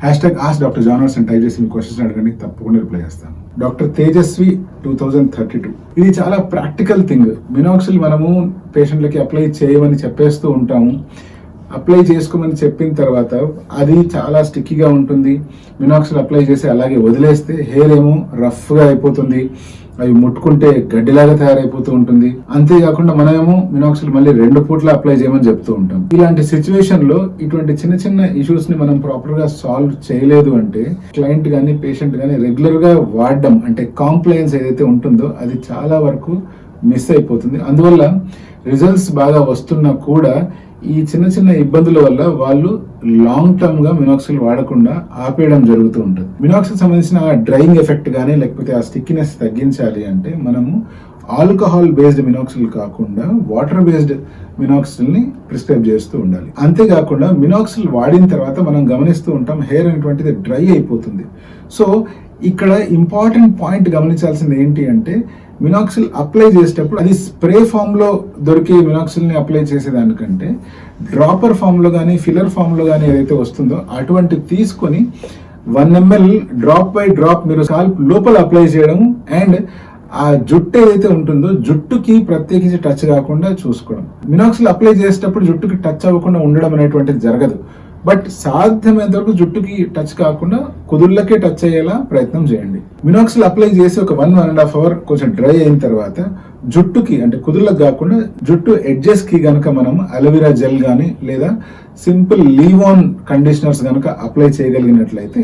#Ask Dr. Johners అని type చేసి మీ questions అడగండి, తప్పకుండా రిప్లై చేస్తాను. డాక్టర్ తేజస్వి 2032. ఇది చాలా ప్రాక్టికల్ థింగ్. మినాక్సిల్ మనము పేషెంట్లకి అప్లై చేయమని చెప్పేస్తూ ఉంటాము. అప్లై చేసుకోమని చెప్పిన తర్వాత అది చాలా స్టిక్కీగా ఉంటుంది. మినాక్సిల్ అప్లై చేసి అలాగే వదిలేస్తే హెయిర్ ఏమో రఫ్గా అయిపోతుంది, అవి ముట్టుకుంటే గడ్డిలాగా తయారైపోతూ ఉంటుంది. అంతేకాకుండా మనమేమో మినాక్సిల్ మళ్ళీ 2 పూట్ల అప్లై చేయమని చెప్తూ ఉంటాం. ఇలాంటి సిచ్యువేషన్ లో ఇటువంటి చిన్న చిన్న ఇష్యూస్ ని మనం ప్రాపర్ గా సాల్వ్ చేయలేదు అంటే క్లయింట్ గానీ పేషెంట్ గానీ రెగ్యులర్ గా వాడడం అంటే కాంప్లయన్స్ ఏదైతే ఉంటుందో అది చాలా వరకు మిస్ అయిపోతుంది. అందువల్ల రిజల్ట్స్ బాగా వస్తున్నా కూడా ఈ చిన్న చిన్న ఇబ్బందుల వల్ల వాళ్ళు లాంగ్ టర్మ్ గా మినాక్సిల్ వాడకుండా ఆపేయడం జరుగుతూ ఉంటుంది. మినాక్సిల్ సంబంధించిన డ్రైయింగ్ ఎఫెక్ట్ కానీ లేకపోతే ఆ స్టిక్కినెస్ తగ్గించాలి అంటే మనము ఆల్కహాల్ బేస్డ్ మినాక్సిల్ కాకుండా వాటర్ బేస్డ్ మినాక్సిల్ ని ప్రిస్క్రైబ్ చేస్తూ ఉండాలి. అంతేకాకుండా మినాక్సిల్ వాడిన తర్వాత మనం గమనిస్తూ ఉంటాం హెయిర్ అనేటువంటిది డ్రై అయిపోతుంది. సో ఇక్కడ ఇంపార్టెంట్ పాయింట్ గమనించాల్సింది ఏంటి అంటే మినాక్సిల్ అప్లై చేసేటప్పుడు అది స్ప్రే ఫామ్ లో దొరికే మినాక్సిల్ ని అప్లై చేసేదానికంటే డ్రాపర్ ఫామ్ లో కానీ ఫిల్లర్ ఫామ్ లో కానీ ఏదైతే వస్తుందో అటువంటి తీసుకొని 1 ml డ్రాప్ బై డ్రాప్ మీరు స్కాల్ప్ లోపల అప్లై చేయడం అండ్ ఆ జుట్టు ఏదైతే ఉంటుందో జుట్టుకి ప్రత్యేకించి టచ్ కాకుండా చూసుకోవడం. మినాక్సిల్ అప్లై చేసేటప్పుడు జుట్టుకి టచ్ అవ్వకుండా ఉండడం అనేటువంటిది జరగదు. బట్ సాధ్యమైనంత వరకు జుట్టుకి టచ్ కాకుండా కుదుళ్ళకే టచ్ అయ్యేలా ప్రయత్నం చేయండి. మినాక్సిల్ అప్లై చేసి ఒక 1.5 అవర్ కొంచెం డ్రై అయిన తర్వాత జుట్టుకి అంటే కుదుళ్ళకి కాకుండా జుట్టు ఎడ్జెస్ కి గనక మనం అలోవెరా జెల్ గానీ లేదా సింపుల్ లీవ్ ఆన్ కండిషనర్స్ గనక అప్లై చేయగలిగినట్లయితే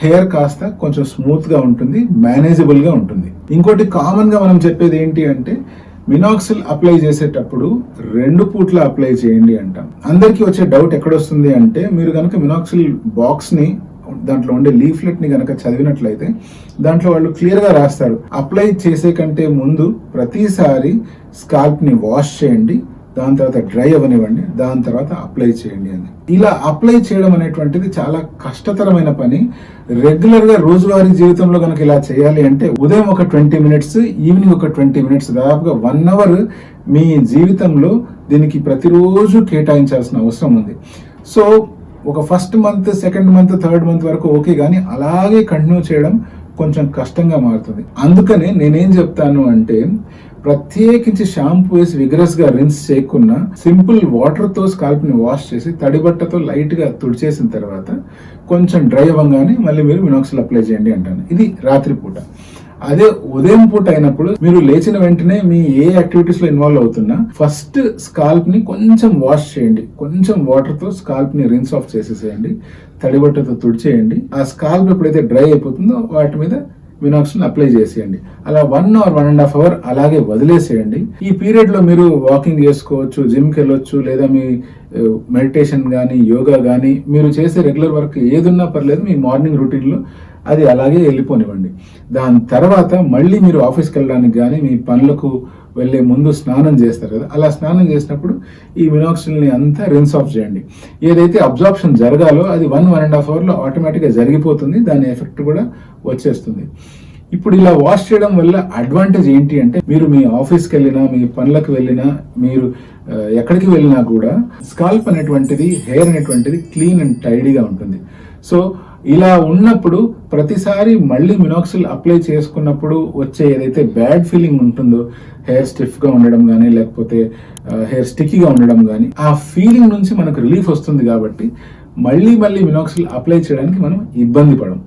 హెయిర్ కాస్త కొంచెం స్మూత్ గా ఉంటుంది, మేనేజబుల్ గా ఉంటుంది. ఇంకోటి కామన్ గా మనం చెప్పేది ఏంటి అంటే మినాక్సిల్ అప్లై చేసేటప్పుడు 2 పూట్ల అప్లై చేయండి అంటాం. అందరికీ వచ్చే డౌట్ ఎక్కడొస్తుంది అంటే మీరు కనుక మినాక్సిల్ బాక్స్ ని దాంట్లో ఉండే లీఫ్లెట్ ని కనుక చదివినట్లయితే దాంట్లో వాళ్ళు క్లియర్ గా రాస్తారు అప్లై చేసే కంటే ముందు ప్రతిసారి స్కాల్ప్ ని వాష్ చేయండి, దాని తర్వాత డ్రై అవ్వనివ్వండి, దాని తర్వాత అప్లై చేయండి అని. ఇలా అప్లై చేయడం అనేటువంటిది చాలా కష్టతరమైన పని. రెగ్యులర్ గా రోజువారీ జీవితంలో కనుక ఇలా చేయాలి అంటే ఉదయం ఒక 20 మినిట్స్, ఈవినింగ్ ఒక 20 మినిట్స్, దాదాపుగా 1 అవర్ మీ జీవితంలో దీనికి ప్రతిరోజు కేటాయించాల్సిన అవసరం ఉంది. సో ఒక first month, second month, third month వరకు ఓకే, కానీ అలాగే కంటిన్యూ చేయడం కొంచెం కష్టంగా మారుతుంది. అందుకనే నేనేం చెప్తాను అంటే ప్రత్యేకించి షాంపూ వేసి విగరస్ గా రిన్స్ చేయకుండా సింపుల్ వాటర్ తో స్కాల్ప్ ని వాష్ చేసి తడి బట్టతో లైట్ గా తుడిచేసిన తర్వాత కొంచెం డ్రై అవ్వగానే మళ్ళీ మీరు మినాక్సిల్ అప్లై చేయండి అంటాను. ఇది రాత్రి పూట. అదే ఉదయం పూట అయినప్పుడు మీరు లేచిన వెంటనే మీ ఏ యాక్టివిటీస్ లో ఇన్వాల్వ్ అవుతున్నా ఫస్ట్ స్కాల్ప్ ని కొంచెం వాష్ చేయండి, కొంచెం వాటర్ తో స్కాల్ప్ ని రిన్స్ ఆఫ్ చేసేసేయండి, తడి బట్టతో తుడిచేయండి. ఆ స్కాల్ప్ ఎప్పుడైతే డ్రై అయిపోతుందో వాటి మీద మినాక్సిల్ అప్లై చేసేయండి. అలా 1 or 1.5 అవర్ అలాగే వదిలేసేయండి. ఈ పీరియడ్ లో మీరు వాకింగ్ చేసుకోవచ్చు, జిమ్ కి వెళ్ళొచ్చు, లేదా మీ మెడిటేషన్ కానీ యోగా కానీ మీరు చేసే రెగ్యులర్ వర్క్ ఏదున్నా పర్లేదు, మీ మార్నింగ్ రొటీన్ లో అది అలాగే వెళ్ళిపోనివ్వండి. దాని తర్వాత మళ్ళీ మీరు ఆఫీస్కి వెళ్ళడానికి కానీ మీ పనులకు వెళ్ళే ముందు స్నానం చేస్తారు కదా, అలా స్నానం చేసినప్పుడు ఈ మినాక్సిల్ ని అంతా రిన్స్ ఆఫ్ చేయండి. ఏదైతే అబ్జార్ప్షన్ జరగాలో అది 1.5 అవర్ లో ఆటోమేటిక్గా జరిగిపోతుంది, దాని ఎఫెక్ట్ కూడా వచ్చేస్తుంది. ఇప్పుడు ఇలా వాష్ చేయడం వల్ల అడ్వాంటేజ్ ఏంటి అంటే మీరు మీ ఆఫీస్కి వెళ్ళినా, మీ పనులకు వెళ్ళినా, మీరు ఎక్కడికి వెళ్ళినా కూడా స్కాల్ప్ అనేటువంటిది, హెయిర్ అనేటువంటిది క్లీన్ అండ్ టైడీగా ఉంటుంది. సో ఇలా ఉన్నప్పుడు ప్రతిసారి మళ్ళీ మినాక్సిల్ అప్లై చేసుకున్నప్పుడు వచ్చే ఏదైతే బ్యాడ్ ఫీలింగ్ ఉంటుందో, హెయిర్ స్టిఫ్ గా ఉండడం కానీ లేకపోతే హెయిర్ స్టిక్కీగా ఉండడం కానీ, ఆ ఫీలింగ్ నుంచి మనకు రిలీఫ్ వస్తుంది. కాబట్టి మళ్ళీ మినాక్సిల్ అప్లై చేయడానికి మనం ఇబ్బంది పడం.